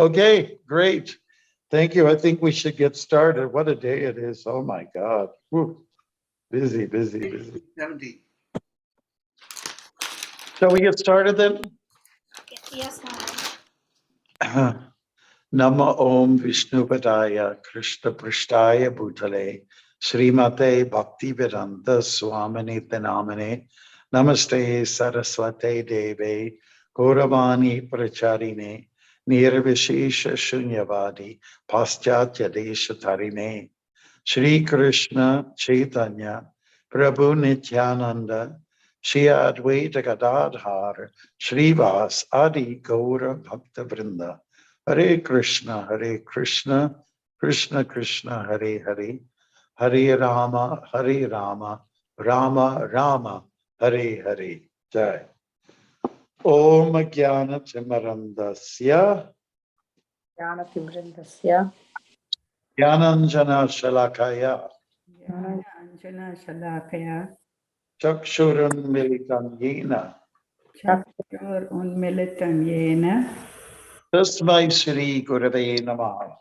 Okay, great. Thank you. I think we should get started. What a day it is. Oh my God. Whew. Busy, busy, busy. 70. Shall we get started then? Yes, ma'am. Nama Om Vishnupadaya Krishna Prishtaya Bhutale Srimate Bhaktivedanta Swamini Namane Namaste Saraswate Deve Gauravani Pracharine Nirvishesha Shunyavadi Paschatya Deshatarine Shri Krishna Chaitanya Prabhu Nityananda Shri Advaita Gadadhar Srivas Adi Gaura Bhakta Vrinda Hare Krishna, Krishna Krishna, Hare Hare, Hare Rama, Rama Rama, Hare Hare. Jai. Om Jnana Timarandasya Jnanatimrindasya Jnananjana Shalakaya Anjana Shalakaya Chakshurun Militam Yena Chakshur Unmilitam Yena Tasmai Shri Gurave Namaha.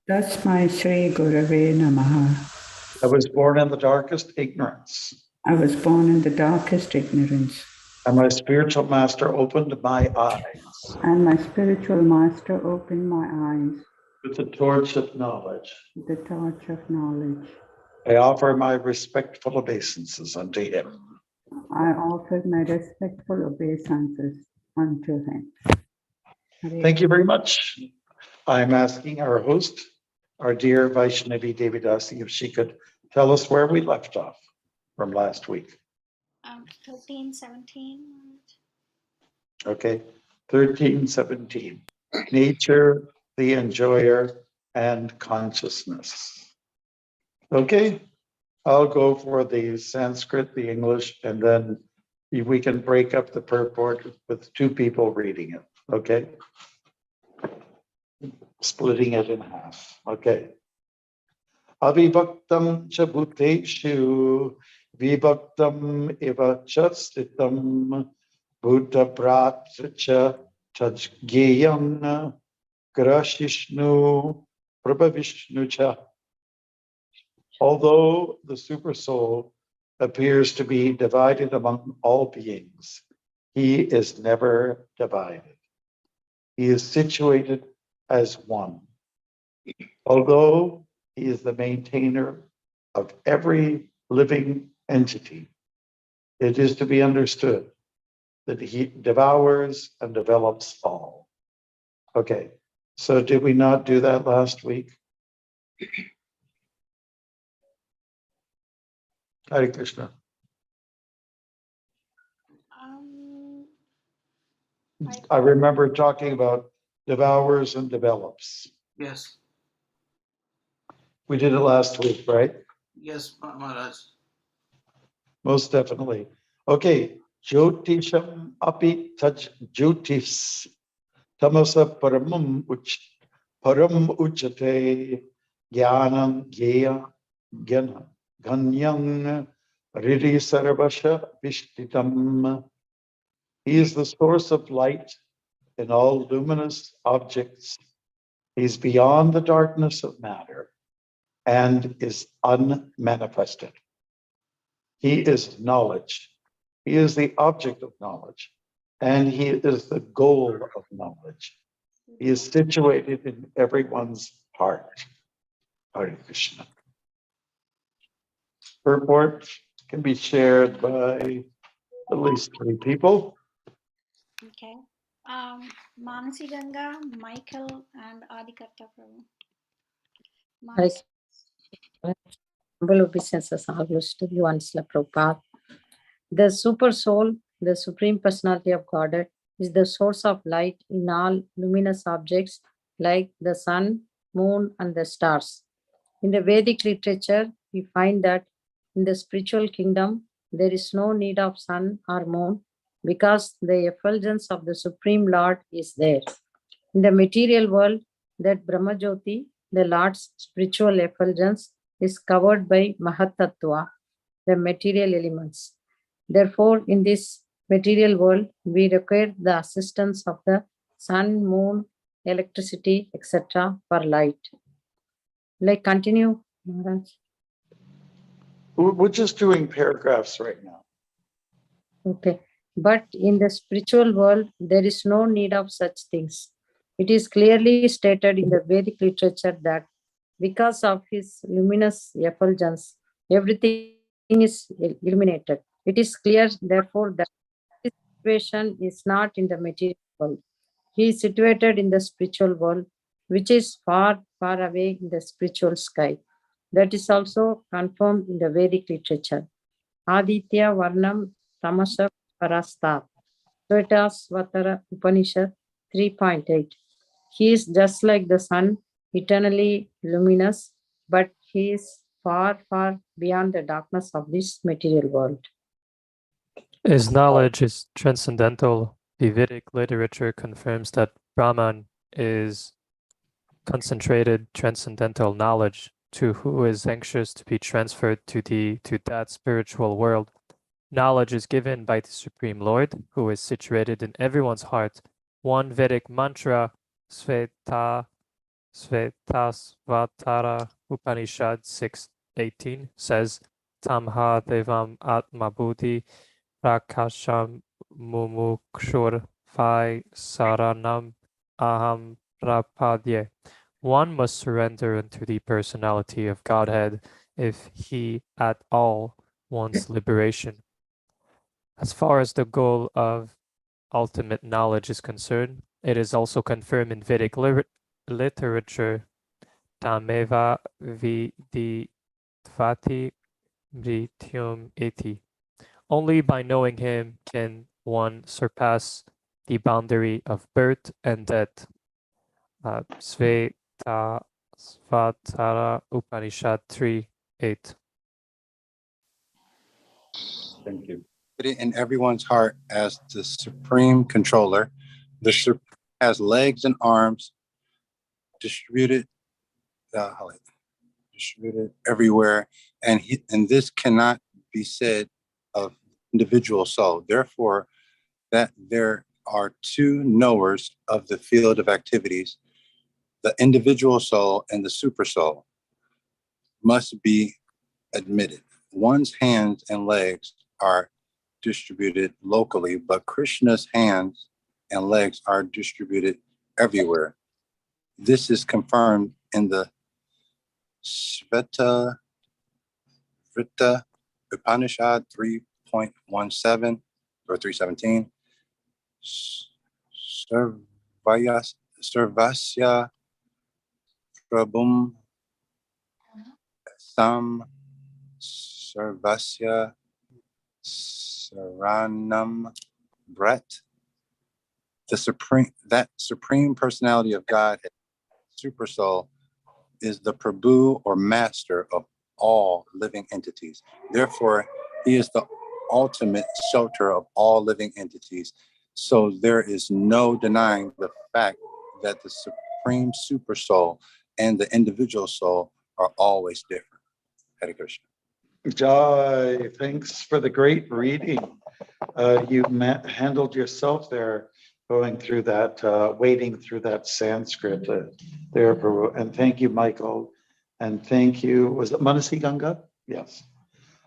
Tasmai Shri Gurave Namaha. I was born in the darkest ignorance, I was born in the darkest ignorance, and my spiritual master opened my eyes and my spiritual master opened my eyes with the torch of knowledge. with the torch of knowledge. I offer my respectful obeisances unto him. I offered my respectful obeisances unto him. Hare Thank you very much. I'm asking our host, our dear Vaishnavi Devidasi, if she could tell us where we left off from last week. 13.17. Okay, 13.17. Nature, the enjoyer, and consciousness. Okay, I'll go for the Sanskrit, the English, and then we can break up the purport with two people reading it. Okay. Splitting it in half. Okay. Avibhaktam cha bhuteshu vibhaktam eva cha stitam bhuta prat cha tajgeyam grashishnu prabhavishnu cha. Although the supersoul appears to be divided among all beings, he is never divided. He is situated as one. Although he is the maintainer of every living entity, it is to be understood that he devours and develops all. Okay, so did we not do that last week? Hare Krishna. I remember talking about devours and develops. Yes. We did it last week, right? Yes, Maharaj. Most definitely. Okay. Jyotisham api taj jyotis tamasa param uchate jnanam gyeya ganyang riri sarvasha vishtitam. He is the source of light in all luminous objects. He's beyond the darkness of matter and is unmanifested. He is knowledge. He is the object of knowledge, and he is the goal of knowledge. He is situated in everyone's heart. Hare Krishna. Purport can be shared by at least 3 people. Okay. Manasi Ganga, Michael, and Adikarta Prabhu. Hare Humble obeisances are used to you and Srila Prabhupada. The super soul, the supreme personality of Godhead, is the source of light in all luminous objects like the sun, moon, and the stars. In the Vedic literature, we find that in the spiritual kingdom, there is no need of sun or moon because the effulgence of the Supreme Lord is there. In the material world, that Brahmajyoti, the Lord's spiritual effulgence, is covered by Mahatattva, the material elements. Therefore, in this material world, we require the assistance of the sun, moon, electricity, etc. for light. Like continue, Maharaj. We're just doing paragraphs right now. Okay. But in the spiritual world, there is no need of such things. It is clearly stated in the Vedic literature that because of his luminous effulgence, everything is illuminated. It is clear, therefore, that his situation is not in the material world. He is situated in the spiritual world, which is far, far away in the spiritual sky. That is also confirmed in the Vedic literature. Aditya Varnam Tamasa Parastat. Svatara Upanishad 3.8. He is just like the sun, eternally luminous, but he is far, far beyond the darkness of this material world. His knowledge is transcendental. The Vedic literature confirms that Brahman is concentrated transcendental knowledge to who is anxious to be transferred to that spiritual world. Knowledge is given by the Supreme Lord, who is situated in everyone's heart. One Vedic mantra, Svatara Upanishad 6.18 says, Tamha Devam Atma Buddhi Prakasham Mumukshur Vai Saranam Aham Prapadye. One must surrender unto the personality of Godhead if he at all wants liberation. As far as the goal of ultimate knowledge is concerned, it is also confirmed in Vedic literature. Tameva vidivati mrityum iti. Only by knowing him can one surpass the boundary of birth and death. Svatara Upanishad 3.8. Thank you. Put it in everyone's heart as the supreme controller. The Supreme has legs and arms distributed everywhere, and this cannot be said of individual soul. Therefore, that there are two knowers of the field of activities, the individual soul and the super soul, must be admitted. One's hands and legs are distributed locally, but Krishna's hands and legs are distributed everywhere. This is confirmed in the Shveta Vrita Upanishad 3.17 or 3.17. Sarvasya Prabhum Sam Sarvasya Saranam Brett. That supreme personality of God, super soul, is the Prabhu or master of all living entities. Therefore, he is the ultimate shelter of all living entities. So there is no denying the fact that the supreme super soul and the individual soul are always different. Hare Krishna. Jai, thanks for the great reading. You handled yourself there, going through that, wading through that Sanskrit there, Prabhu. And thank you, Michael. And thank you, was it Manasi Ganga? Yes.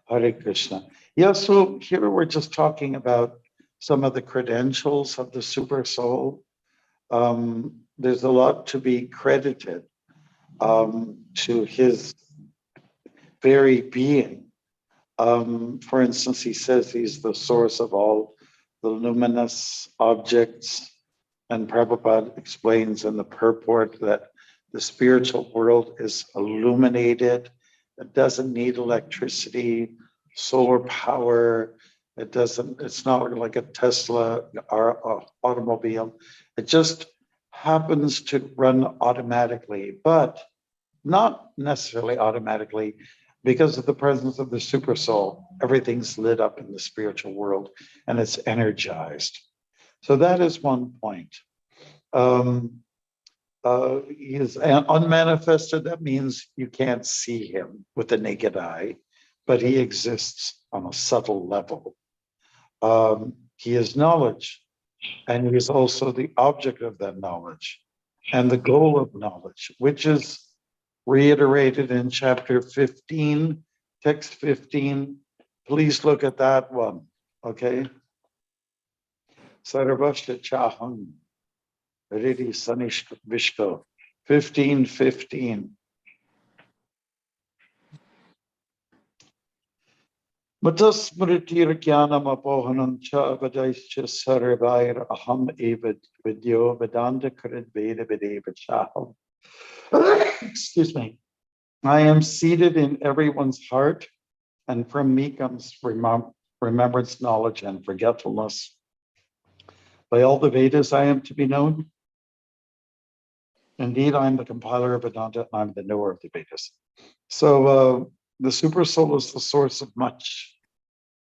Hare Krishna. Yeah, so here we're just talking about some of the credentials of the super soul. There's a lot to be credited to his very being. For instance, he says he's the source of all the luminous objects, and Prabhupada explains in the purport that the spiritual world is illuminated. It doesn't need electricity, solar power. It's not like a Tesla or a automobile. It just happens to run automatically, but not necessarily automatically. Because of the presence of the super soul, everything's lit up in the spiritual world and it's energized. So that is one point. He is unmanifested. That means you can't see him with the naked eye, but he exists on a subtle level. He is knowledge, and he is also the object of that knowledge. and the goal of knowledge, which is reiterated in chapter 15, text 15. Please look at that one, okay? Sarvasya Chaham, Ridi Sanishta Vishko, 15:15. Matasmritir Jnanam Apohanam Cha Vadaischa Sarvair Aham Eva Vidyo Vedanta Karid Veda Vedeva Chaham. Excuse me. I am seated in everyone's heart, and from me comes remembrance, knowledge, and forgetfulness. By all the Vedas I am to be known. Indeed, I am the compiler of Vedanta, and I'm the knower of the Vedas. So the super soul is the source of much,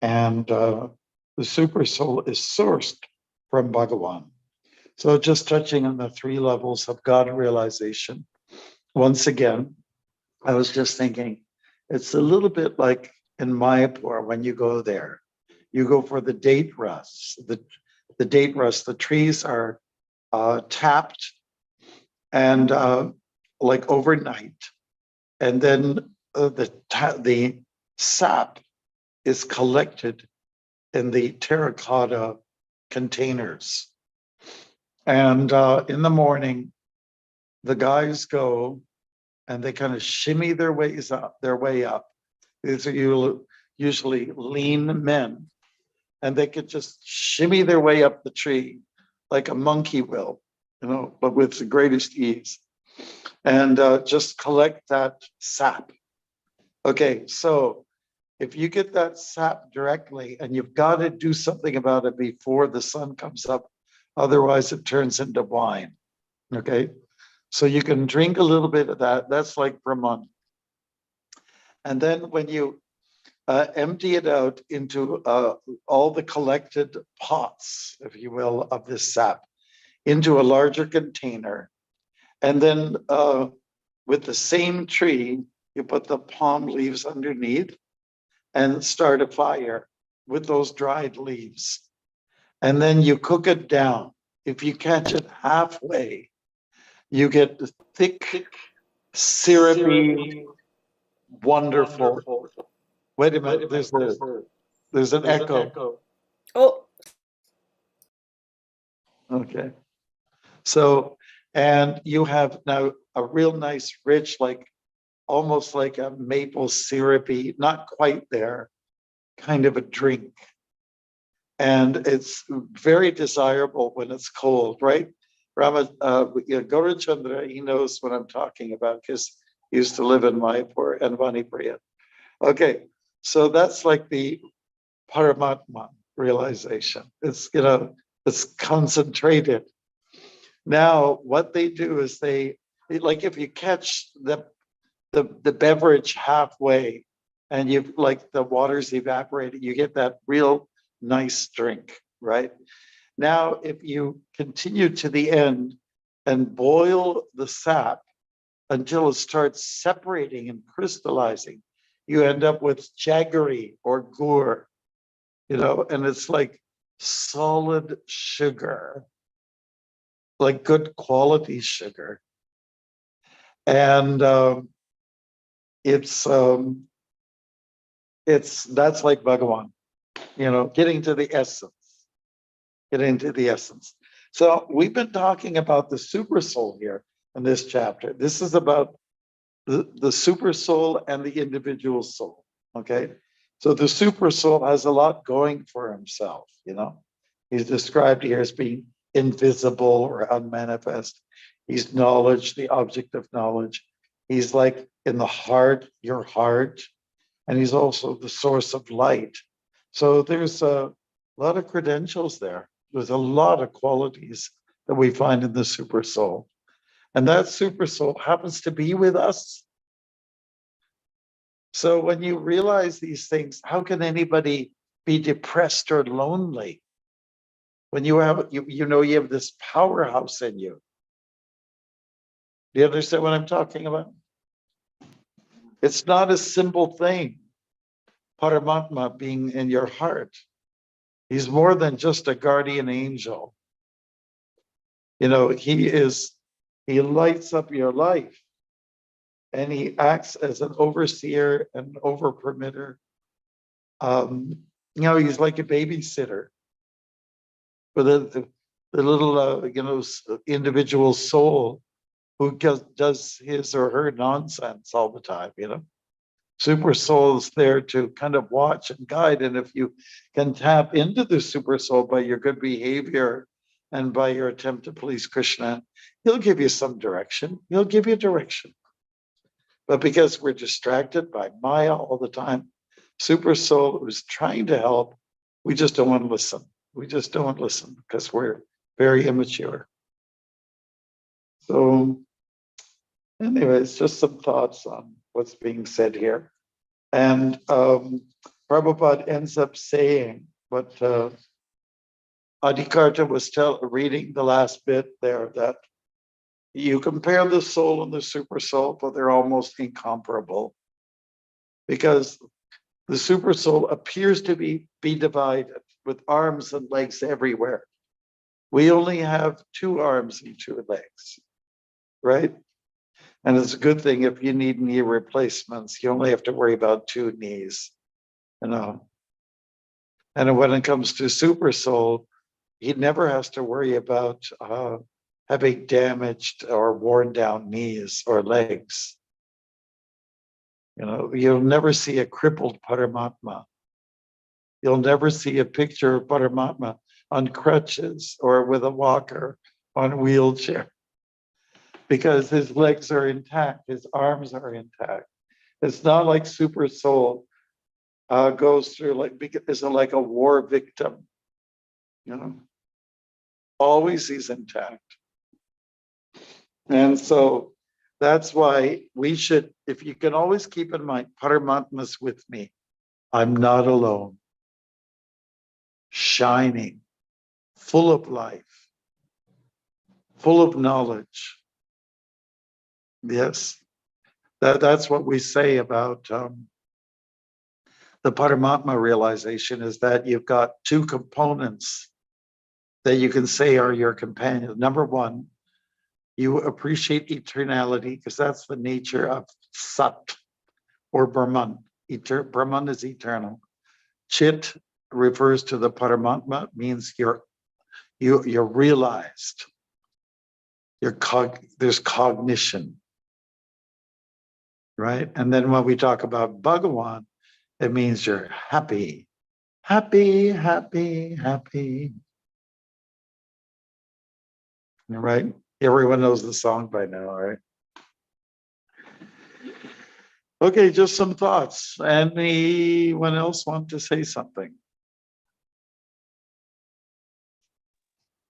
and the super soul is sourced from Bhagavan. So just touching on the three levels of God realization. Once again, I was just thinking, it's a little bit like in Mayapur when you go there. You go for the date rust. The date rust, the trees are tapped and like overnight, and then the sap is collected in the terracotta containers. And in the morning, the guys go and they kind of shimmy their way up. These are usually lean men, and they could just shimmy their way up the tree like a monkey will, but with the greatest ease, and just collect that sap. Okay, so if you get that sap directly, and you've got to do something about it before the sun comes up, otherwise it turns into wine. Okay, so you can drink a little bit of that. That's like Brahman. And then when you empty it out into all the collected pots, if you will, of this sap, into a larger container. And then with the same tree, you put the palm leaves underneath and start a fire with those dried leaves. And then you cook it down. If you catch it halfway, you get the thick, syrupy, wonderful. Wait a minute, there's an echo. Oh, Okay. So, and you have now a real nice, rich, like almost like a maple syrupy, not quite there, kind of a drink. And it's very desirable when it's cold, right? Gaurachandra, he knows what I'm talking about because he used to live in Mayapur and Vanipriya. Okay, so that's like the Paramatma realization. It's, it's concentrated. Now, what they do is like if you catch the beverage halfway and you've like the water's evaporated, you get that real nice drink, right? Now, if you continue to the end and boil the sap until it starts separating and crystallizing, you end up with jaggery or gur, and it's like solid sugar, like good quality sugar. And that's like Bhagavan, getting to the essence. So we've been talking about the super soul here in this chapter. This is about the super soul and the individual soul. Okay, so the super soul has a lot going for himself. He's described here as being invisible or unmanifest. He's knowledge, the object of knowledge. He's like in the heart, your heart, and he's also the source of light. So there's a lot of credentials there. There's a lot of qualities that we find in the super soul. And that super soul happens to be with us. So when you realize these things, how can anybody be depressed or lonely when you have this powerhouse in you? Do you understand what I'm talking about? It's not a simple thing, Paramatma being in your heart. He's more than just a guardian angel. He is He lights up your life. And he acts as an overseer and over permitter. He's like a babysitter for the little, individual soul who does his or her nonsense all the time, Super soul is there to kind of watch and guide. And if you can tap into the super soul by your good behavior and by your attempt to please Krishna, he'll give you some direction. He'll give you direction. But because we're distracted by Maya all the time, super soul who's trying to help, we just don't want to listen. We just don't want to listen because we're very immature. So anyways, just some thoughts on what's being said here. And Prabhupada ends up saying what Adikarta was reading the last bit there, that you compare the soul and the super soul, but they're almost incomparable. Because the super soul appears to be divided with arms and legs everywhere. We only have 2 arms and 2 legs, right? And it's a good thing if you need knee replacements, you only have to worry about 2 knees, And when it comes to super soul, he never has to worry about having damaged or worn down knees or legs. You'll never see a crippled Paramatma. You'll never see a picture of Paramatma on crutches or with a walker on a wheelchair, because his legs are intact, his arms are intact. It's not like super soul goes through is like a war victim, Always he's intact. And so that's why we should, if you can always keep in mind, Paramatma's with me. I'm not alone. Shining, full of life, full of knowledge. Yes, that's what we say about the Paramatma realization, is that you've got 2 components that you can say are your companions. Number 1, you appreciate eternality because that's the nature of Sat or Brahman. Brahman is eternal. Chit refers to the Paramatma, means you're realized. There's cognition, right? And then when we talk about Bhagavan, it means you're happy, happy, happy, happy. Right? Everyone knows the song by now, right? Okay, just some thoughts. Anyone else want to say something?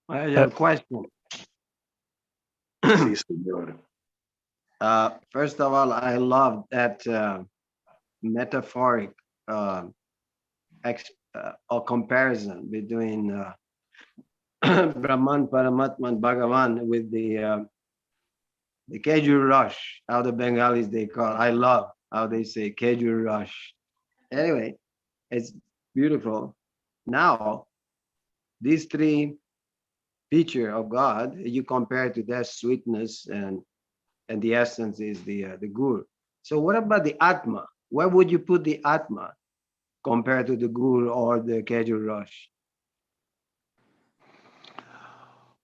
I have a question. Sí, señor. First of all, I love that metaphoric or comparison between Brahman, Paramatma, and Bhagavan with the Kejur Rush, how the Bengalis they call. I love how they say Kejur Rush. Anyway, it's beautiful. Now, these 3 features of God, you compare to their sweetness and the essence is the Gur. So what about the Atma? Where would you put the Atma compared to the Gur or the Kejur Rush?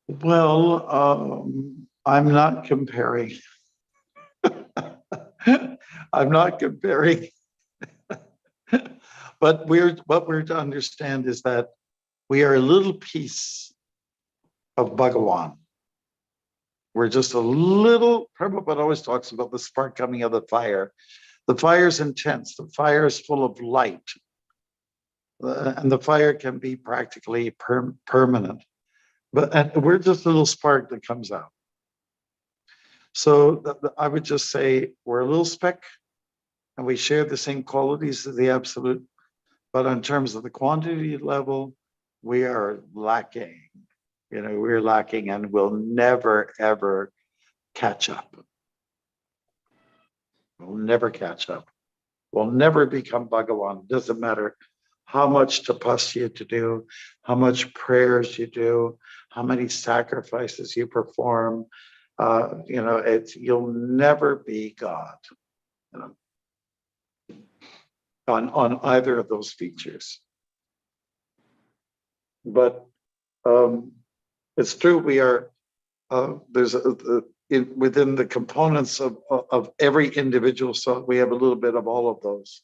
Well, I'm not comparing. I'm not comparing. But what we're to understand is that we are a little piece of Bhagavan. We're just a little, Prabhupada always talks about the spark coming out of the fire. The fire is intense. The fire is full of light. And the fire can be practically permanent. But we're just a little spark that comes out. So I would just say we're a little speck and we share the same qualities as the absolute. But in terms of the quantity level, we are lacking. We're lacking and will never, ever catch up. We'll never catch up. We'll never become Bhagavan. Doesn't matter how much tapasya to do, how much prayers you do, how many sacrifices you perform, You'll never be God, on either of those features. But it's true, we are, within the components of every individual soul, we have a little bit of all of those.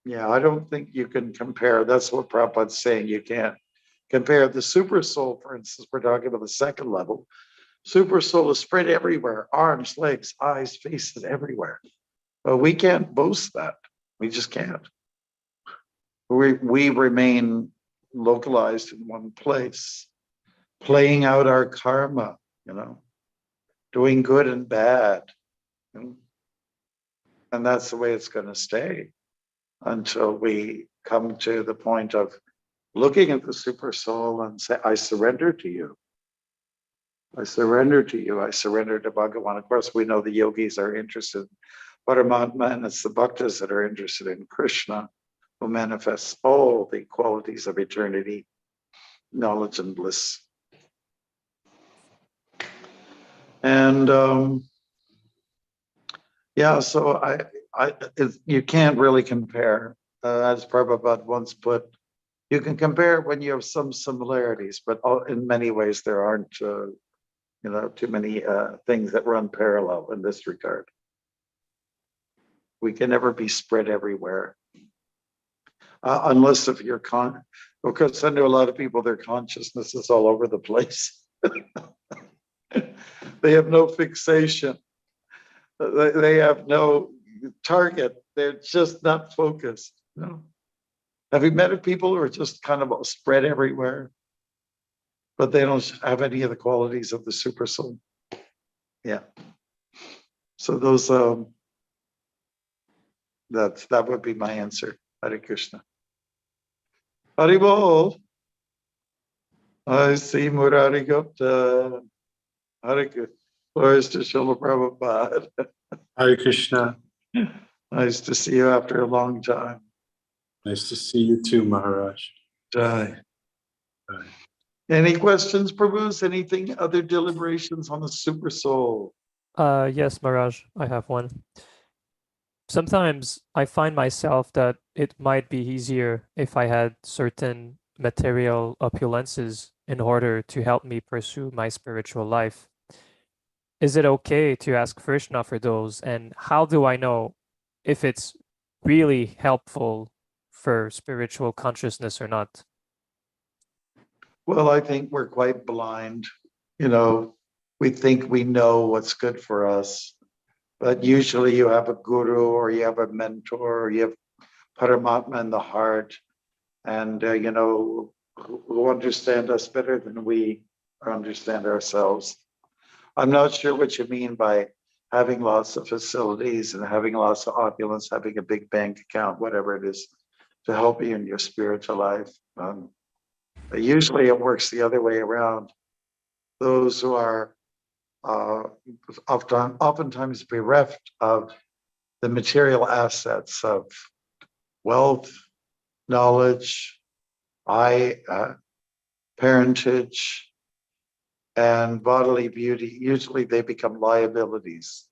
Yeah, I don't think you can compare. That's what Prabhupada's saying. You can't compare the super soul, for instance. We're talking about the second level. Super soul is spread everywhere, arms, legs, eyes, faces, everywhere. But we can't boast that. We just can't. We remain localized in one place, playing out our karma, doing good and bad. And that's the way it's going to stay until we come to the point of looking at the super soul and say, I surrender to you. I surrender to you. I surrender to Bhagavan. Of course, we know the yogis are interested in Paramatma, and it's the bhaktas that are interested in Krishna, who manifests all the qualities of eternity, knowledge, and bliss. And so you can't really compare. As Prabhupada once put, you can compare when you have some similarities, but in many ways there aren't, too many things that run parallel in this regard. We can never be spread everywhere, unless if you're because I know a lot of people, their consciousness is all over the place. They have no fixation. They have no target. They're just not focused. Have you met people who are just kind of spread everywhere, but they don't have any of the qualities of the super soul? Yeah. So those, that would be my answer. Hare Krishna. Haribol. I see Murari Gupta. Hare Krishna. Glories to Srila Prabhupada. Hare Krishna. Nice to see you after a long time. Nice to see you too, Maharaj. Jai. Any questions, Prabhus? Anything, other deliberations on the super soul? Yes, Maharaj, I have one. Sometimes I find myself that it might be easier if I had certain material opulences in order to help me pursue my spiritual life. Is it okay to ask Krishna for those? And how do I know if it's really helpful for spiritual consciousness or not? Well, I think we're quite blind. We think we know what's good for us, but usually you have a guru or you have a mentor or you have Paramatma in the heart, and who understand us better than we understand ourselves. I'm not sure what you mean by having lots of facilities and having lots of opulence, having a big bank account, whatever it is, to help you in your spiritual life. Usually it works the other way around. Those who are oftentimes bereft of the material assets of wealth, knowledge, parentage, and bodily beauty, usually they become liabilities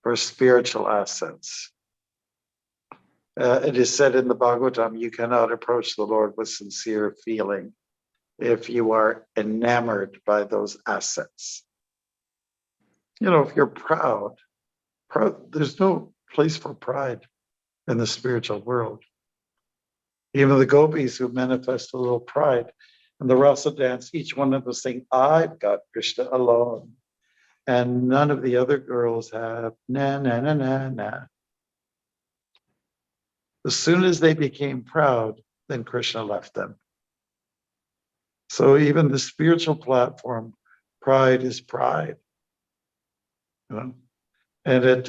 for spiritual assets. It is said in the Bhagavatam, you cannot approach the Lord with sincere feeling if you are enamored by those assets. If you're proud, there's no place for pride in the spiritual world. Even the gopis who manifest a little pride in the rasa dance, each one of them saying, I've got Krishna alone. And none of the other girls have, na, na, na, na, na. As soon as they became proud, then Krishna left them. So even the spiritual platform, pride is pride. And it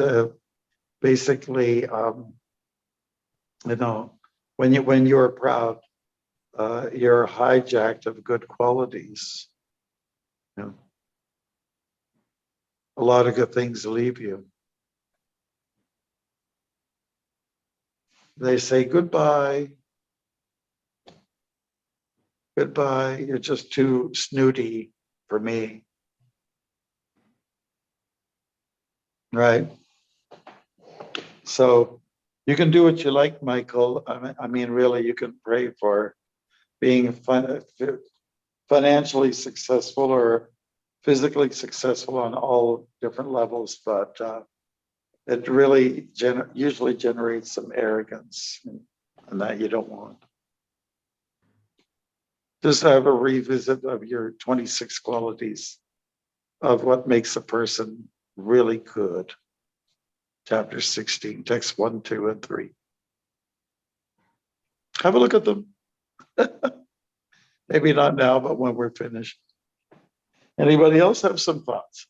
basically, when you're proud, you're hijacked of good qualities. A lot of good things leave you. They say goodbye. Goodbye. You're just too snooty for me. Right. So you can do what you like, Michael. I mean, really, you can pray for being financially successful or physically successful on all different levels, but it really usually generates some arrogance, and that you don't want. Just have a revisit of your 26 qualities of what makes a person really good. Chapter 16, text 1, 2, and 3. Have a look at them. Maybe not now, but when we're finished. Anybody else have some thoughts?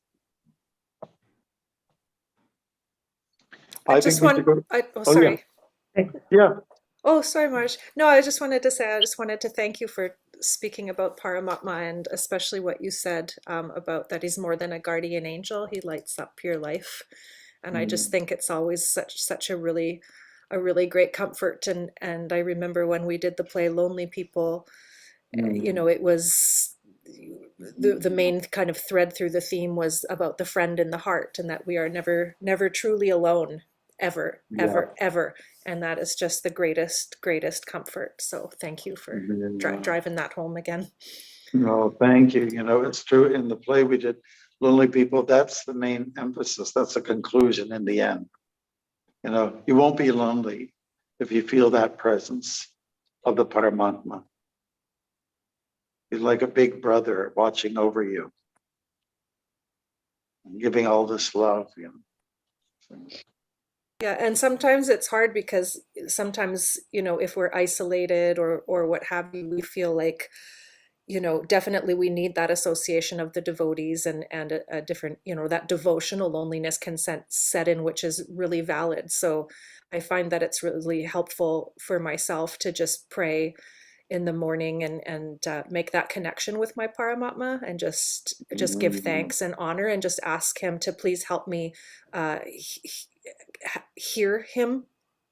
I think just we want, should go. oh, Oh, sorry. Yeah. Oh, sorry, Marge. No, I just wanted to say, I just wanted to thank you for speaking about Paramatma, and especially what you said about that he's more than a guardian angel. He lights up your life. And I just think it's always such a really great comfort. And I remember when we did the play Lonely People, you know, it was the main kind of thread through the theme was about the friend in the heart, and that we are never truly alone, ever, ever. And that is just the greatest comfort. So thank you for driving that home again. No, thank you. You know, it's true. In the play we did, Lonely People, that's the main emphasis. That's the conclusion in the end. You know, you won't be lonely if you feel that presence of the Paramatma. He's like a big brother watching over you, giving all this love, you know. Yeah, and sometimes it's hard because sometimes, you know, if we're isolated or what have you, we feel like, you know, definitely we need that association of the devotees, and a different, you know, that devotional loneliness can set in, which is really valid. So I find that it's really helpful for myself to just pray in the morning and make that connection with my Paramatma, and just give thanks and honor, and just ask him to please help me hear him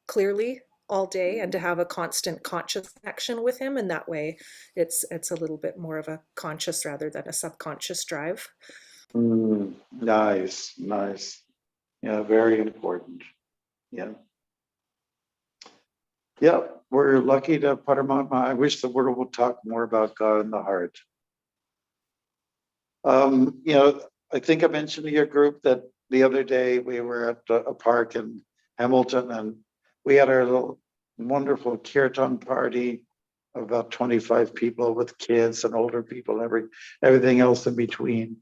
clearly all day, and to have a constant conscious connection with him. And that way it's a little bit more of a conscious rather than a subconscious drive. Nice. Yeah, very important. Yeah, we're lucky to have Paramatma. I wish the world would talk more about God in the heart. You know, I think I mentioned to your group that the other day we were at a park in Hamilton, and we had our little wonderful kirtan party of about 25 people with kids and older people, everything else in between.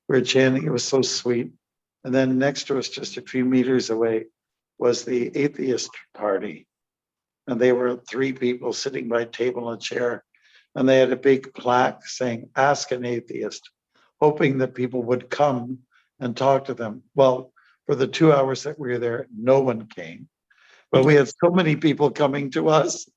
We were chanting, it was so sweet. And then next to us, just a few meters away, was the atheist party. And they were 3 people sitting by a table and a chair. And they had a big plaque saying, "Ask an atheist," hoping that people would come and talk to them. Well, for the 2 hours that we were there, no one came. But we had so many people coming to us.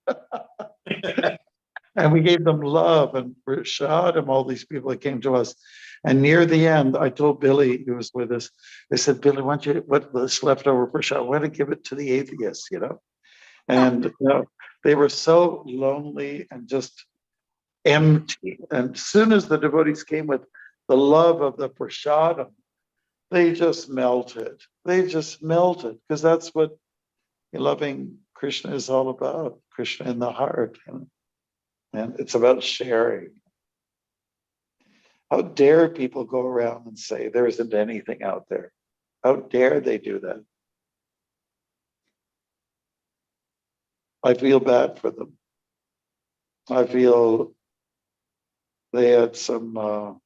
And we gave them love and prashad, and all these people that came to us. And near the end, I told Billy, who was with us, I said, "Billy, why don't you, what was left over prashad, why don't you give it to the atheists, you know?" And you know, they were so lonely and just empty. And as soon as the devotees came with the love of the prasadam, they just melted. Because that's what loving Krishna is all about. Krishna in the heart. And it's about sharing. How dare people go around and say there isn't anything out there? How dare they do that? I feel bad for them. I feel they had some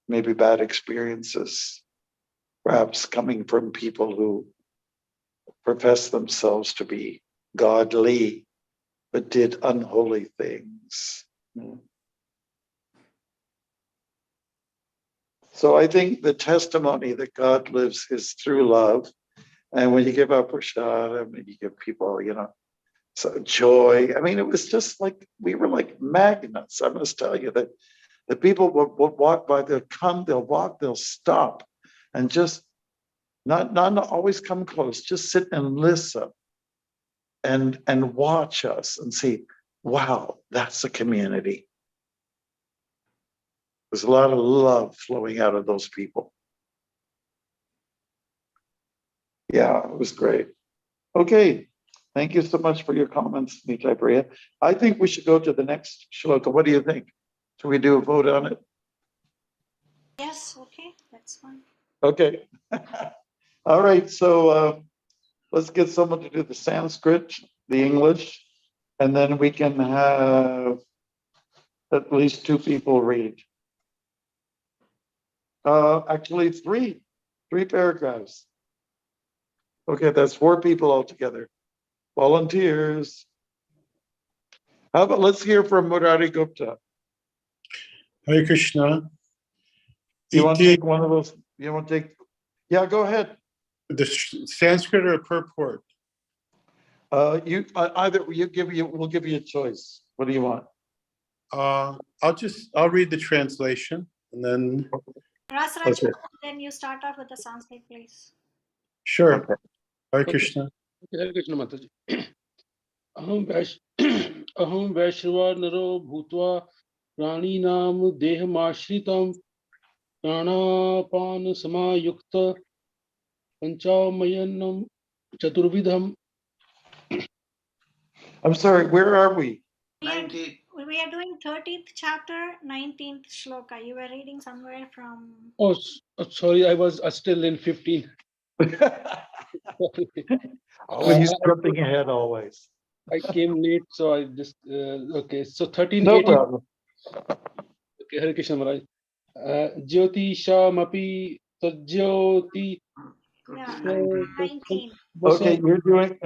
maybe bad experiences, perhaps coming from people who profess themselves to be godly, but did unholy things. So I think the testimony that God lives is through love. And when you give out prashadam and you give people, you know, so joy. I mean, it was just like, we were like magnets. I must tell you that the people would walk by, they'll come, they'll walk, they'll stop, and just not always come close, just sit and listen and watch us and see, wow, that's a community. There's a lot of love flowing out of those people. Yeah, it was great. Okay. Thank you so much for your comments, Nitai Priya. I think we should go to the next shloka. What do you think? Should we do a vote on it? Yes, okay, that's fine. Okay. All right. So let's get someone to do the Sanskrit, the English, and then we can have at least two people read. Actually, three paragraphs. Okay, that's four people altogether. Volunteers. How about let's hear from Murari Gupta. Hare Krishna. You want to Iti, take one of those? You want to take? Yeah, go ahead. the Sanskrit or purport? You either we'll give you a choice. What do you want? I'll read the translation and then Rasraj, Okay. then you start off with the Sanskrit, please. sure. Okay. Hare Krishna. हरे कृष्ण माता जी अहं वैश्रवा नरो भूत्वा प्राणिनां देहमाश्रितं प्राणापान समायुक्त पंचामयनं चतुर्विधम्. I'm sorry. Where are we? We are doing 13th chapter, 19th shloka. You were reading somewhere from. Oh, sorry, I was still in 15. Always jumping ahead, always. I came late, so I just okay. So 13, No 18. problem. Okay, Hare Krishna Maharaj. Jyotishamapi tajyoti. Yeah, 19. Okay, you're doing.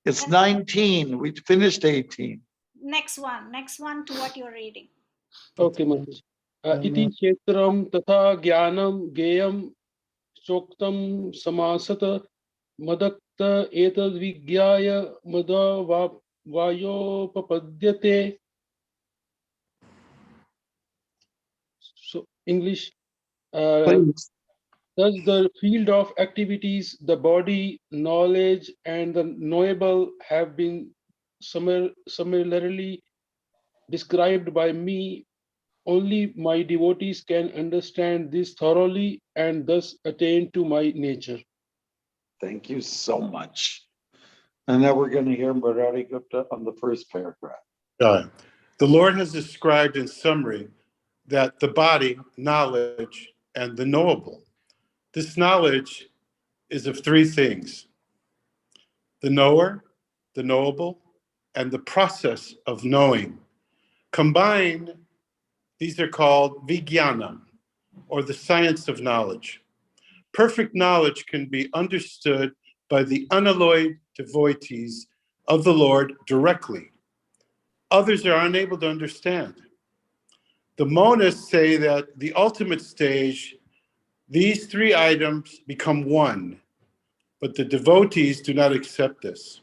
It's 19. We finished 18. Next one to what you're reading. Okay, Maharaj. Iti kshetram tatha jnanam geyam choktam samasata madakta etad vigyaya mada vayopapadyate. So English, Please. thus the field of activities, the body, knowledge, and the knowable have been similarly described by me. Only my devotees can understand this thoroughly and thus attain to my nature. Thank you so much. And now we're going to hear Murari Gupta on the first paragraph. The Lord has described in summary that the body, knowledge, and the knowable. This knowledge is of three things: the knower, the knowable, and the process of knowing. Combined, these are called Vigyanam, or the science of knowledge. Perfect knowledge can be understood by the unalloyed devotees of the Lord directly. Others are unable to understand. The monists say that the ultimate stage, these three items become one, but the devotees do not accept this.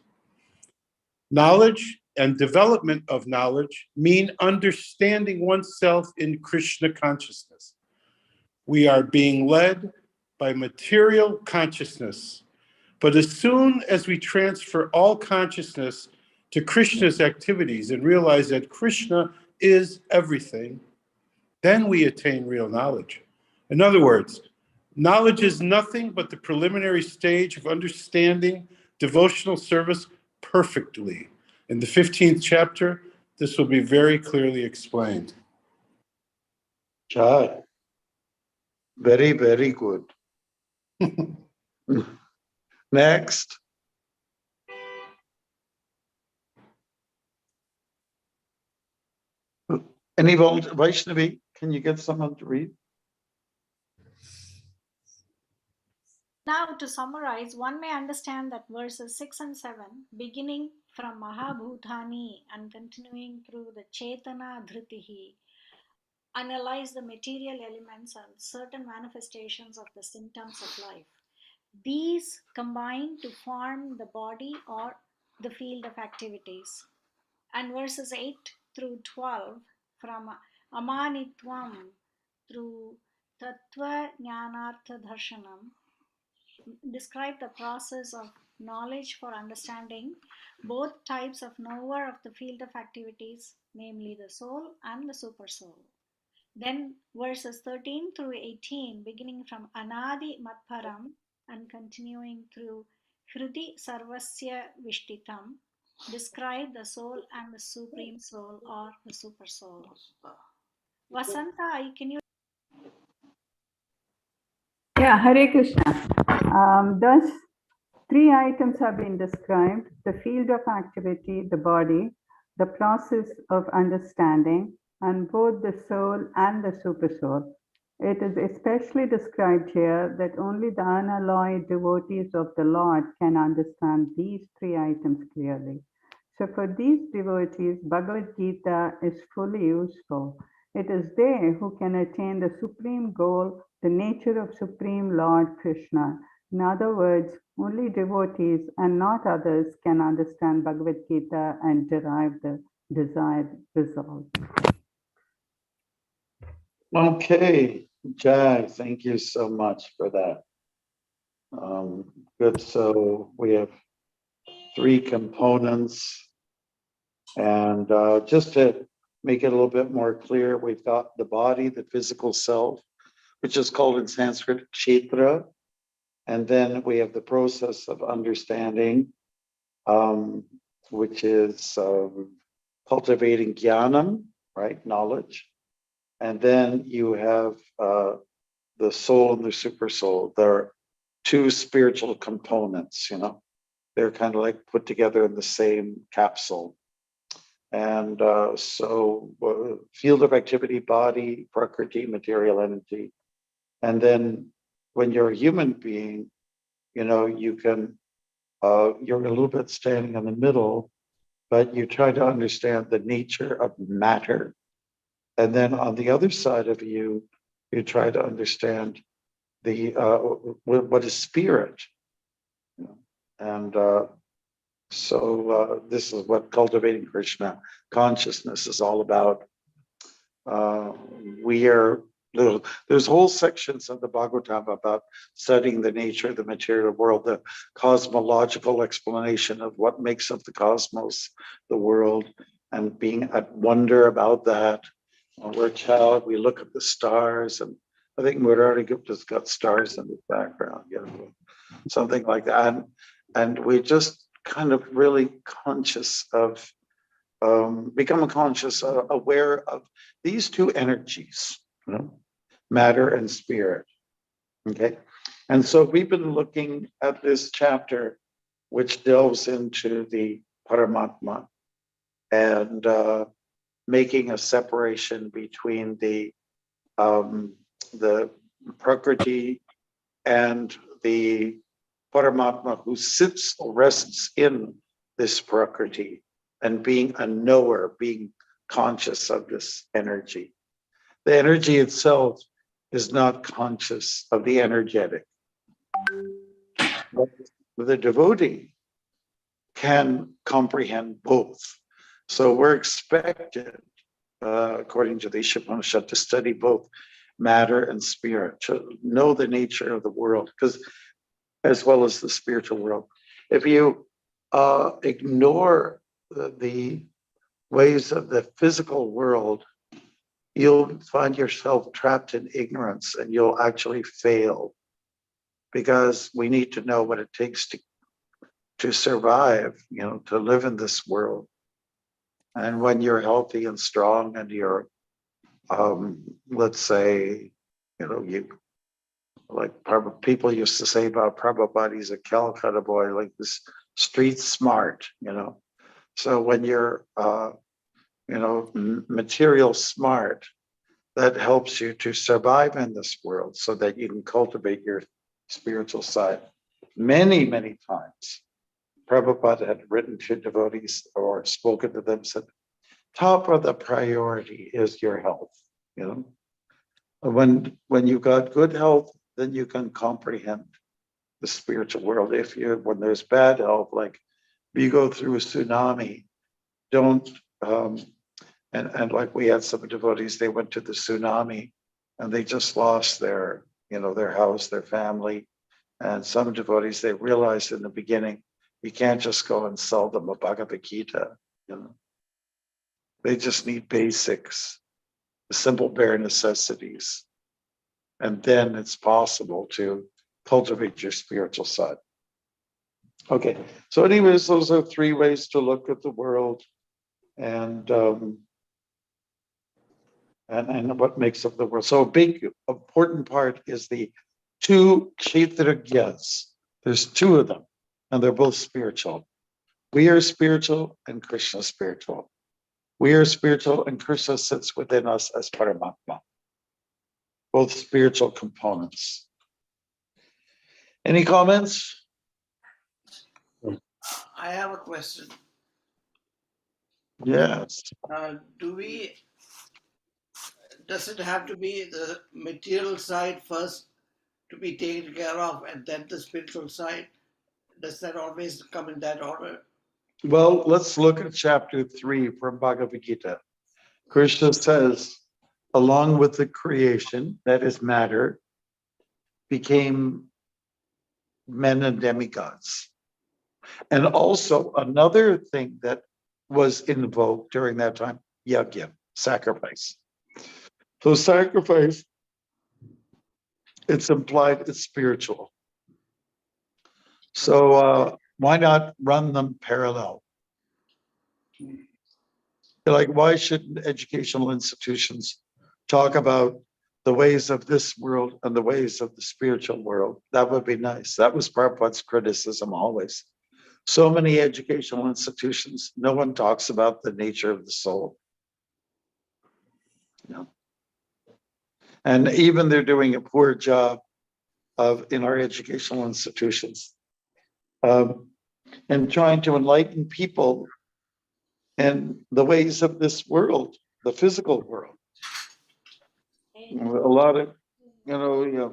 Knowledge and development of knowledge mean understanding oneself in Krishna consciousness. We are being led by material consciousness, but as soon as we transfer all consciousness to Krishna's activities and realize that Krishna is everything, then we attain real knowledge. In other words, knowledge is nothing but the preliminary stage of understanding devotional service perfectly. In the 15th chapter, this will be very clearly explained. Chai. Very, very good. Next. Any Vaishnavi, can you get someone to read? Now, to summarize, one may understand that verses 6 and 7, beginning from Mahabhutani and continuing through the Chetana Dhritihi, analyze the material elements and certain manifestations of the symptoms of life. These combine to form the body or the field of activities. And verses 8 through 12, from Amanitvam through Tattva Jnanartha Darshanam, describe the process of knowledge for understanding both types of knower of the field of activities, namely the soul and the super soul. Then verses 13 through 18, beginning from Anadi Matparam and continuing through Hridi Sarvasya Vishtitam, describe the soul and the supreme soul or the super soul. Vasanta, can you? Yeah, Hare Krishna. Thus, three items have been described: the field of activity, the body, the process of understanding, and both the soul and the supersoul. It is especially described here that only the unalloyed devotees of the Lord can understand these three items clearly. So for these devotees, Bhagavad Gita is fully useful. It is they who can attain the supreme goal, the nature of Supreme Lord Krishna. In other words, only devotees and not others can understand Bhagavad Gita and derive the desired result. Okay, Jag, thank you so much for that. Good. So we have three components. And just to make it a little bit more clear, we've got the body, the physical self, which is called in Sanskrit Kshetra. And then we have the process of understanding, which is cultivating Vigyanam, right? Knowledge. And then you have the soul and the super soul. They're two spiritual components, you know. They're kind of like put together in the same capsule. And field of activity, body, prakriti, material energy. And then when you're a human being, you know, you can, you're a little bit standing in the middle, but you try to understand the nature of matter. And then on the other side of you, you try to understand the what is spirit. You know? And this is what cultivating Krishna consciousness is all about. There's whole sections of the Bhagavatam about studying the nature of the material world, the cosmological explanation of what makes up the cosmos, the world, and being at wonder about that. When we're a child, we look at the stars, and I think Murari Gupta's got stars in the background, you know, something like that. And we just kind of really conscious of, become conscious, aware of these two energies, you know, matter and spirit. Okay. And so we've been looking at this chapter, which delves into the Paramatma and making a separation between the Prakriti and the Paramatma who sits or rests in this Prakriti and being a knower, being conscious of this energy. The energy itself is not conscious of the energetic. But the devotee can comprehend both. So we're expected, according to the Ishopanishad, to study both matter and spirit, to know the nature of the world, because as well as the spiritual world. If you ignore the ways of the physical world, you'll find yourself trapped in ignorance and you'll actually fail, because we need to know what it takes to survive, you know, to live in this world. And when you're healthy and strong and you're, let's say, you know, like people used to say about Prabhupada, he's a Calcutta boy, like this street smart, you know. So when you're, you know, material smart, that helps you to survive in this world so that you can cultivate your spiritual side. Many, many times, Prabhupada had written to devotees or spoken to them, said, top of the priority is your health, you know. When you've got good health, then you can comprehend the spiritual world. When there's bad health, like if you go through a tsunami, don't, and like we had some devotees, they went to the tsunami and they just lost their, you know, their house, their family. And some devotees, they realized in the beginning, you can't just go and sell them a Bhagavad Gita, you know. They just need basics. the simple bare necessities. And then it's possible to cultivate your spiritual side. Okay, so anyways, those are 3 ways to look at the world, and what makes up the world. So a big important part is the 2 kshetrajnas. There's 2 of them, and they're both spiritual. We are spiritual and Krishna is spiritual. We are spiritual and Krishna sits within us as Paramatma. Both spiritual components. Any comments? I have a question. Yes. Does it have to be the material side first to be taken care of and then the spiritual side? Does that always come in that order? Well, let's look at chapter 3 from Bhagavad Gita. Krishna says, along with the creation, that is matter, became men and demigods. And also another thing that was in vogue during that time, yajna, sacrifice. So sacrifice, it's implied it's spiritual. So why not run them parallel? Like, why shouldn't educational institutions talk about the ways of this world and the ways of the spiritual world? That would be nice. That was Prabhupada's criticism always. So many educational institutions, no one talks about the nature of the soul. No. And even they're doing a poor job in our educational institutions and trying to enlighten people in the ways of this world, the physical world. A lot of, a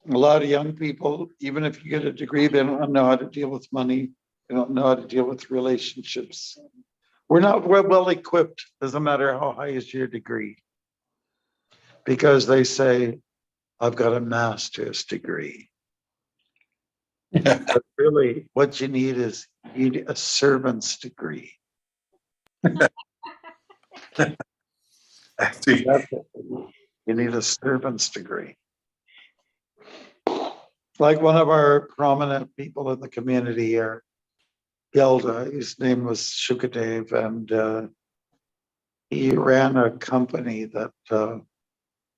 lot of young people, even if you get a degree, they don't know how to deal with money. They don't know how to deal with relationships. We're well equipped, doesn't matter how high is your degree, because they say, I've got a master's degree. But really, what you need is a servant's degree. That's it. You need a servant's degree. Like one of our prominent people in the community here, Gelda, his name was Shukadev, and he ran a company that,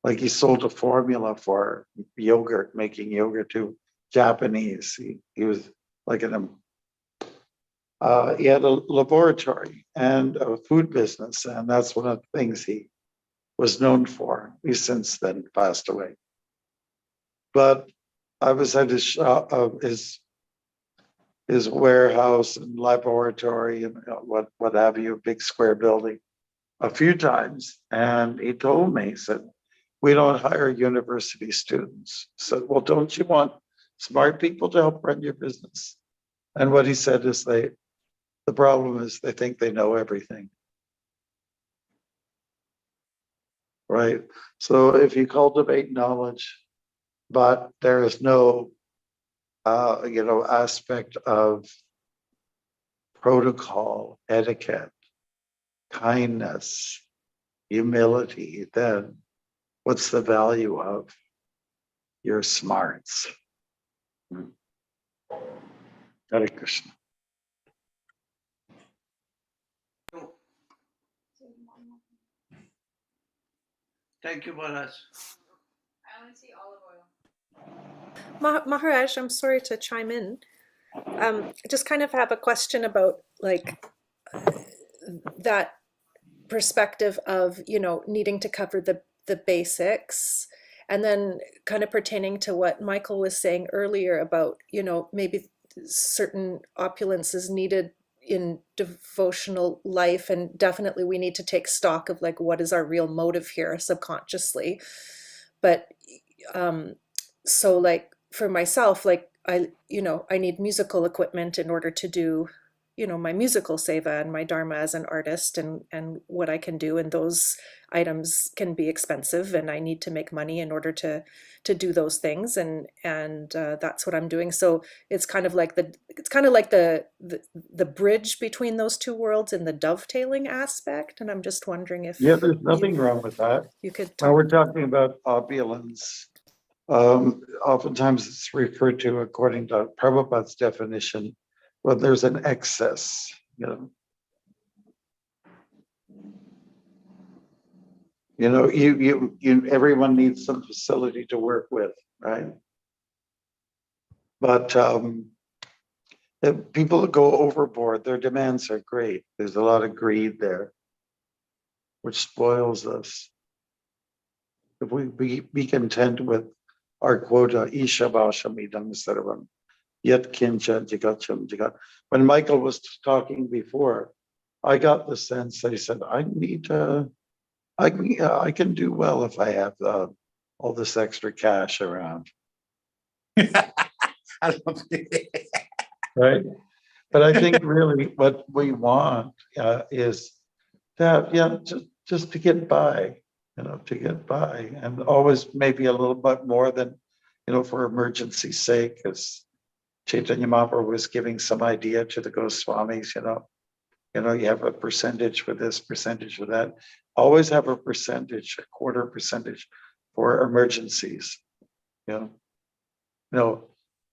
like, he sold a formula for yogurt, making yogurt to Japanese. He was like he had a laboratory and a food business, and that's one of the things he was known for. He's since then passed away. But I was at his shop, his warehouse and laboratory and what have you, big square building, a few times, and he told me, he said, we don't hire university students. I said, well, don't you want smart people to help run your business? And what he said is the problem is they think they know everything. Right? So if you cultivate knowledge, but there is no aspect of protocol, etiquette, kindness, humility, then what's the value of your smarts? Hare Krishna. Thank you, Maharaj. Maharaj, I'm sorry to chime in. Just kind of have a question about like that perspective of, needing to cover the basics, and then kind of pertaining to what Michael was saying earlier about, maybe certain opulence is needed in devotional life, and definitely we need to take stock of like what is our real motive here subconsciously. But so like for myself, like I need musical equipment in order to do you know, my musical seva and my dharma as an artist and what I can do. And those items can be expensive, and I need to make money in order to do those things. And that's what I'm doing. So it's kind of like the bridge between those two worlds and the dovetailing aspect. And I'm just wondering if there's nothing wrong with that. you could Now talk. we're talking about opulence. Oftentimes it's referred to, according to Prabhupada's definition, when there's an excess, you know. You know, everyone needs some facility to work with, right? But if people go overboard, their demands are great. There's a lot of greed there, which spoils us. If we be content with our quota, Isha Vashamidam Sarvam, Yat Kincha Jigacham Jigat. When Michael was talking before, I got the sense that he said, I can do well if I have all this extra cash around. Right? But I think really what we want is to have, just to get by, to get by, and always maybe a little bit more than, for emergency's sake, as Chaitanya Mahaprabhu was giving some idea to the Goswamis, you have a percentage for this, percentage for that. Always have a percentage, a quarter percentage for emergencies,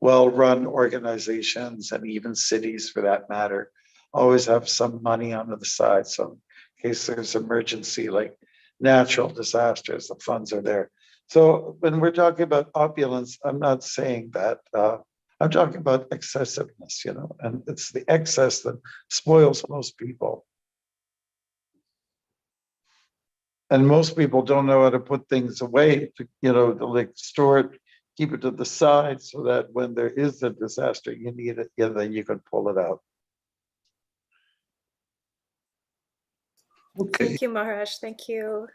well-run organizations and even cities for that matter, always have some money on the side. So in case there's emergency like natural disasters, the funds are there. So when we're talking about opulence, I'm not saying that, I'm talking about excessiveness, and it's the excess that spoils most people. And most people don't know how to put things away, to like store it, keep it to the side so that when there is a disaster, you need it, then you can pull it out. Okay. Thank you, Maharaj. Thank you.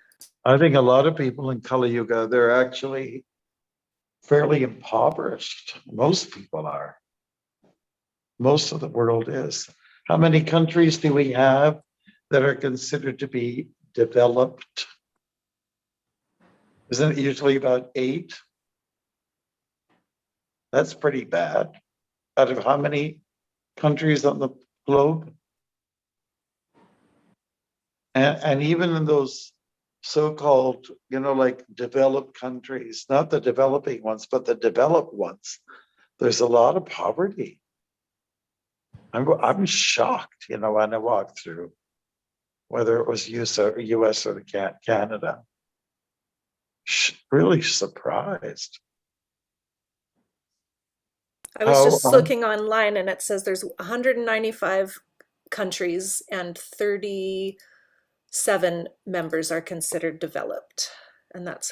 I think a lot of people in Kali Yuga, they're actually fairly impoverished. Most people are. Most of the world is. How many countries do we have that are considered to be developed? Isn't it usually about 8? That's pretty bad. Out of how many countries on the globe? And even in those so-called, like developed countries, not the developing ones, but the developed ones, there's a lot of poverty. I'm shocked, when I walk through, whether it was US or Canada. Really surprised. I was just looking online, and it says there's 195 countries and 37 members are considered developed. And that's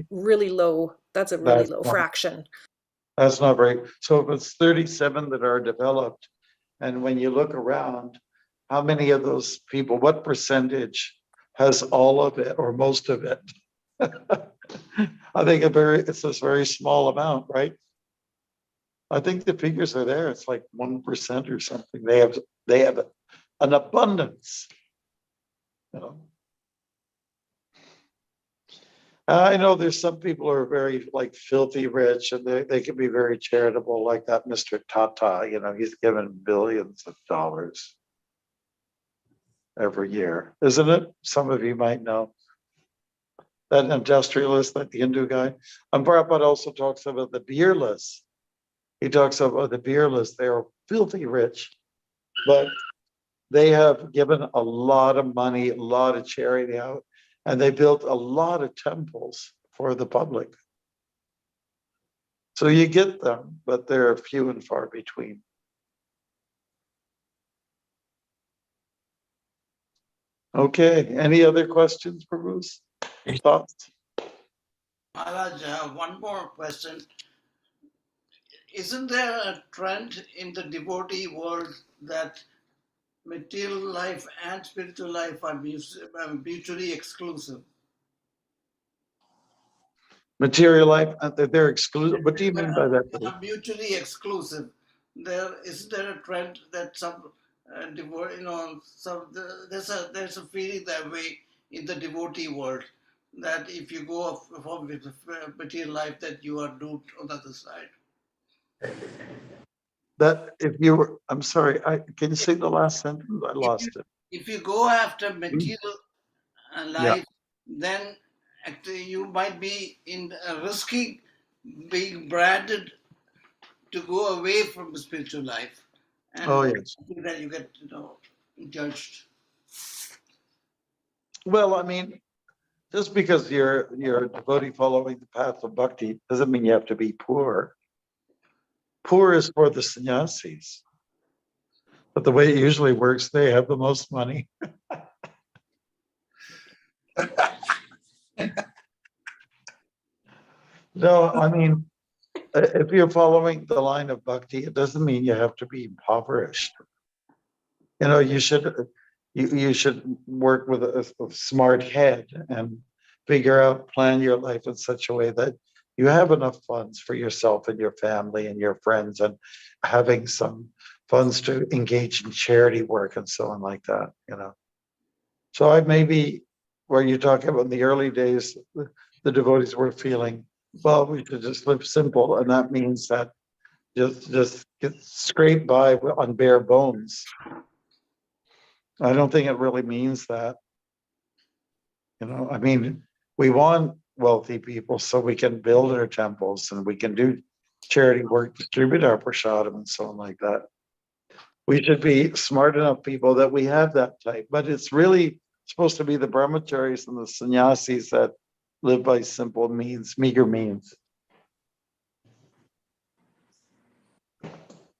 really low. That's a really low fraction. That's not very. So if it's 37 that are developed, and when you look around, how many of those people, what percentage has all of it or most of it? I think it's this very small amount, right? I think the figures are there. It's like 1% or something. They have an abundance. I know there's some people who are very like filthy rich, and they can be very charitable, like that Mr. Tata. He's given billions of dollars every year, isn't it? Some of you might know that industrialist, that Hindu guy. And Prabhupada also talks about the beerless. He talks about the beerless. They are filthy rich, but they have given a lot of money, a lot of charity out, and they built a lot of temples for the public. So you get them, but they're few and far between. Okay, any other questions, Bruce? Thoughts? Maharaj, one more question. Isn't there a trend in the devotee world that material life and spiritual life are mutually exclusive? Material life, they're exclusive. What do you mean by that? Mutually exclusive. Isn't there a trend that some there's a feeling that way in the devotee world, that if you go from material life, that you are doomed on the other side. That if you were, I'm sorry, can you say the last sentence? I lost it. If you go after material life, then actually you might be in risking being branded to go away from the spiritual life, and yes. that you get judged. Well, I mean, just because you're a devotee following the path of bhakti doesn't mean you have to be poor. Poor is for the sannyasis. But the way it usually works, they have the most money. No, I mean, if you're following the line of bhakti, it doesn't mean you have to be impoverished. You should work with a smart head and figure out, plan your life in such a way that you have enough funds for yourself and your family and your friends, and having some funds to engage in charity work and so on like that. So I maybe where you're talking about in the early days, the devotees were feeling, well, we should just live simple, and that means that just get scraped by on bare bones. I don't think it really means that. I mean, we want wealthy people so we can build our temples and we can do charity work, distribute our prasadam and so on like that. We should be smart enough people that we have that type, but it's really supposed to be the brahmacharis and the sannyasis that live by simple means, meager means.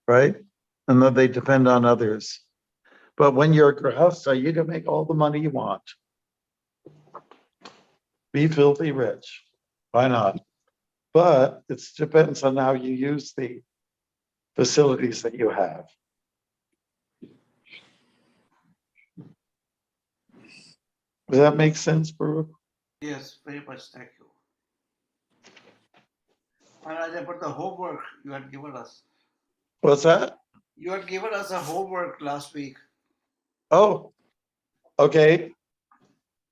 Right? And that they depend on others. But when you're a grahastha, you can make all the money you want. Be filthy rich. Why not? But it depends on how you use the facilities that you have. Does that make sense, Baruch? Yes, very much. Thank you. Maharaja, but the homework you had given us. What's that? You had given us a homework last week. Oh, okay.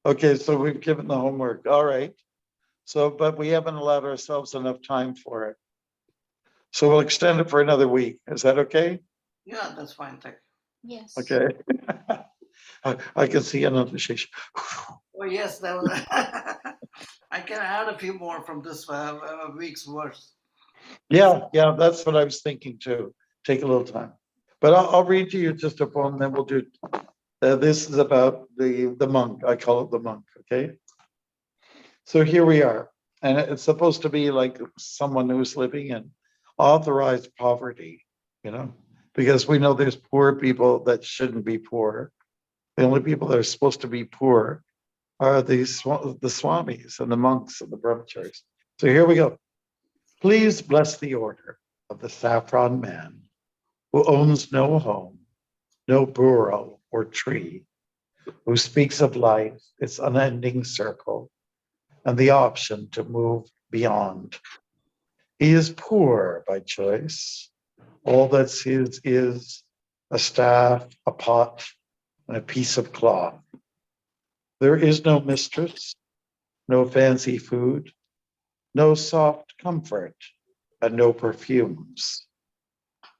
Okay, so we've given the homework. All right. So, but we haven't allowed ourselves enough time for it. So we'll extend it for another week. Is that okay? Yeah, that's fine. Thank you. Yes. Okay. I can see another session. Oh, yes, that was. I can add a few more from this week's verse. Yeah, that's what I was thinking too. Take a little time. But I'll read to you just a poem, then we'll do. This is about the monk. I call it the monk, okay? So here we are. And it's supposed to be like someone who's living in authorized poverty, because we know there's poor people that shouldn't be poor. The only people that are supposed to be poor are the swamis and the monks and the brahmacharis. So here we go. Please bless the order of the saffron man who owns no home, no burrow or tree, who speaks of life, its unending circle, and the option to move beyond. He is poor by choice. All that's his is a staff, a pot, and a piece of cloth. There is no mistress, no fancy food, no soft comfort, and no perfumes.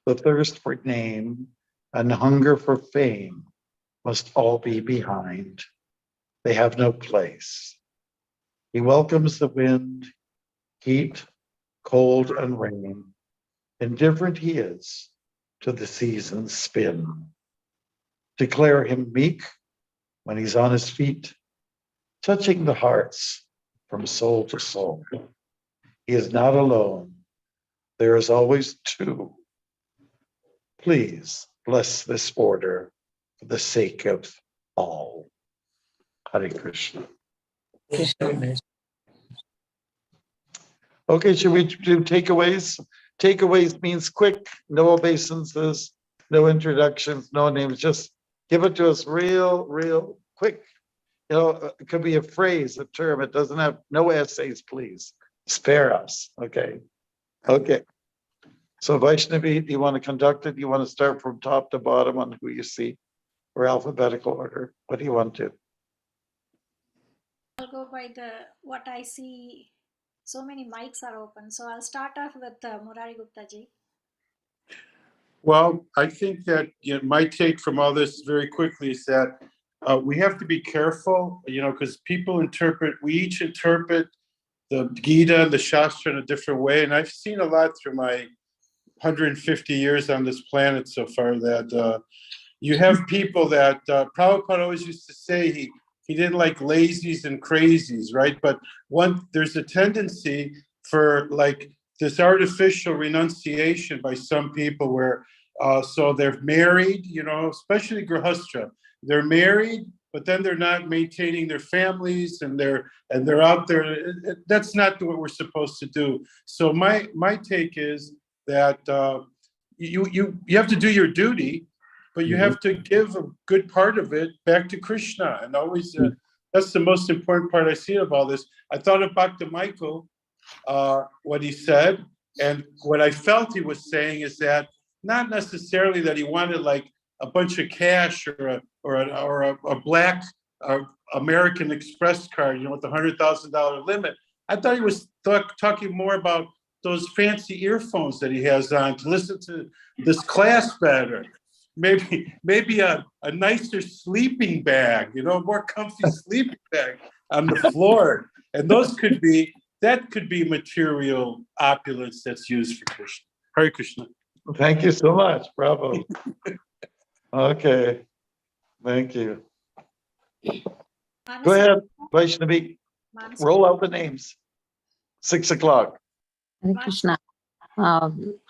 The thirst for name and hunger for fame must all be behind. They have no place. He welcomes the wind, heat, cold, and rain. Indifferent he is to the season's spin. Declare him meek when he's on his feet, touching the hearts from soul to soul. He is not alone. There is always two. Please bless this order for the sake of all. Hare Krishna. Okay, should we do takeaways? Takeaways means quick, no obeisances, no introductions, no names. Just give it to us real quick. It could be a phrase, a term. It doesn't have no essays, please. Spare us. Okay. So Vaishnavi, do you want to conduct it? Do you want to start from top to bottom on who you see, or alphabetical order? What do you want to? I'll go by what I see. So many mics are open. So I'll start off with Murari Gupta ji. Well, I think that my take from all this very quickly is that we have to be careful, because we each interpret the Gita and the Shastra in a different way. And I've seen a lot through my 150 years on this planet so far that you have people that Prabhupada always used to say he didn't like lazies and crazies, right? But there's a tendency for like this artificial renunciation by some people where so they're married, especially Grihastra. They're married, but then they're not maintaining their families and they're out there. That's not what we're supposed to do. So my take is that you have to do your duty, but you have to give a good part of it back to Krishna. And always, that's the most important part I see of all this. I thought of Bhaktimarga, what he said, and what I felt he was saying is that not necessarily that he wanted like a bunch of cash or a black American Express card, with the $100,000 limit. I thought he was talking more about those fancy earphones that he has on to listen to this class better. Maybe a nicer sleeping bag, more comfy sleeping bag on the floor. And that could be material opulence that's used for Krishna. Hare Krishna. Thank you so much. Bravo. Okay. Thank you. Go ahead, Vaishnavi. Roll out the names. 6 o'clock. Hare Krishna.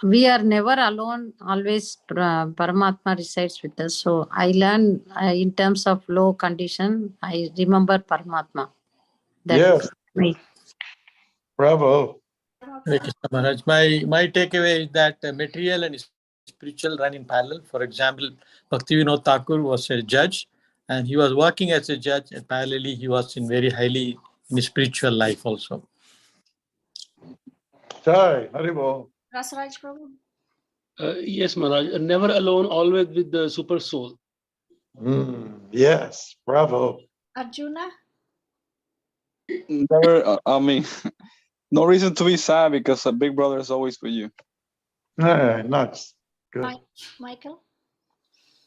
We are never alone. Always Paramatma resides with us. So I learn in terms of low condition, I remember Paramatma. Yes. Me. Bravo. Hare Krishna Maharaj. My takeaway is that material and spiritual run in parallel. For example, Bhaktivinoda Thakur was a judge and he was working as a judge, and parallelly he was very highly in spiritual life also. Jai, Haribol. Rasraj Prabhu. Yes, Maharaj. Never alone, always with the super soul. Yes, bravo. Arjuna. Never, no reason to be sad because a big brother is always with you. Nice. Good. Michael.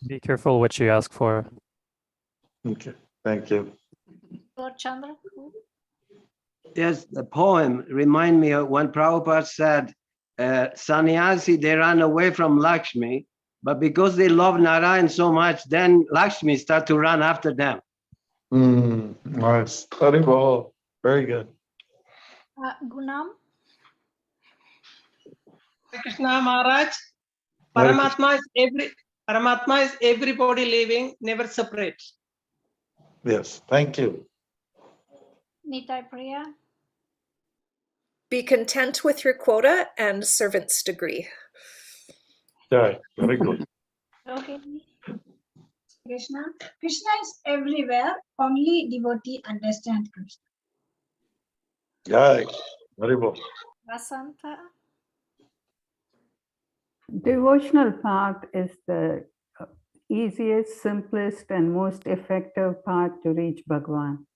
Be careful what you ask for. Okay, thank you. Lord Chandra. Yes, the poem remind me of when Prabhupada said, sannyasi, they run away from Lakshmi, but because they love Narayan so much, then Lakshmi start to run after them. Nice. Haribol. Very good. Gunam. Krishna Maharaj, Paramatma is everybody living, never separate. Yes, thank you. Nitai Priya. Be content with your quota and servant's degree. Jai, very good. Okay. Krishna. Krishna is everywhere, only devotee understand Krishna. Jai, Haribol. Vasanta. Devotional path is the easiest, simplest, and most effective path to reach Bhagwan.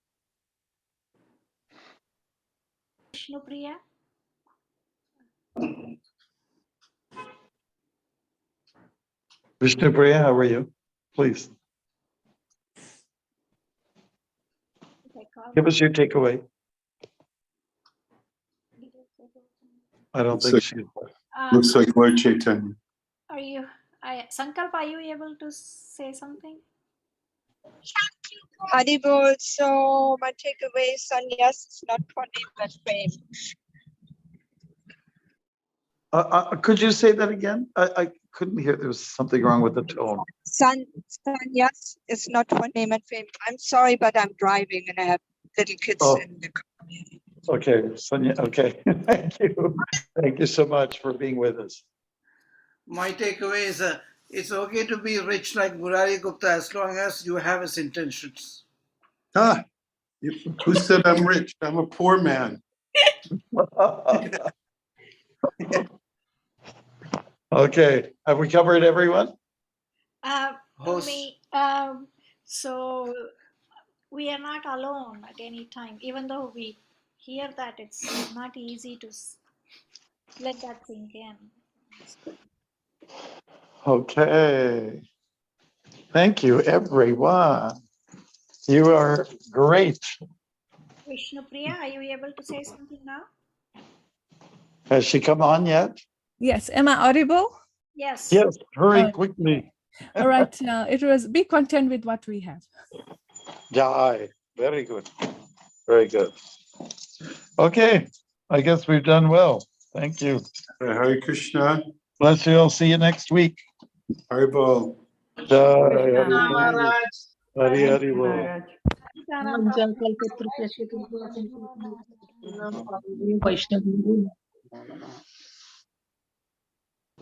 Vishnu Priya. Vishnu Priya, how are you? Please. Give us your takeaway. I don't think she. Looks like Lord Chaitanya. Sankalp, are you able to say something? Haribol, so my takeaway is sannyas is not for name but fame. Could you say that again? I couldn't hear. There was something wrong with the tone. Sannyas is not for name and fame. I'm sorry, but I'm driving and I have little kids in the car. Okay, Sonia. Okay, thank you. Thank you so much for being with us. My takeaway is it's okay to be rich like Murari Gupta as long as you have his intentions. Who said I'm rich? I'm a poor man. Okay, have we covered everyone? Host. So we are not alone at any time, even though we hear that it's not easy to let that sink in. Okay. Thank you, everyone. You are great. Vishnu Priya, are you able to say something now? Has she come on yet? Yes. Am I audible? Yes. Yes, hurry quickly. All right. It was be content with what we have. Jai. Very good. Very good. Okay, I guess we've done well. Thank you. Hare Krishna. Bless you. I'll see you next week. Haribol. Jai. Krishna Hari Maharaj. Hari Thank Hari you, Bol. Maharaj.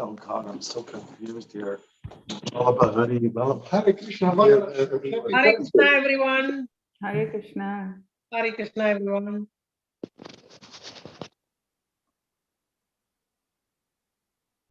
Oh God, I'm so confused here. All about Hari. Hare Krishna. Hare Hare Krishna, everyone. Hare Krishna. Hare Krishna, everyone.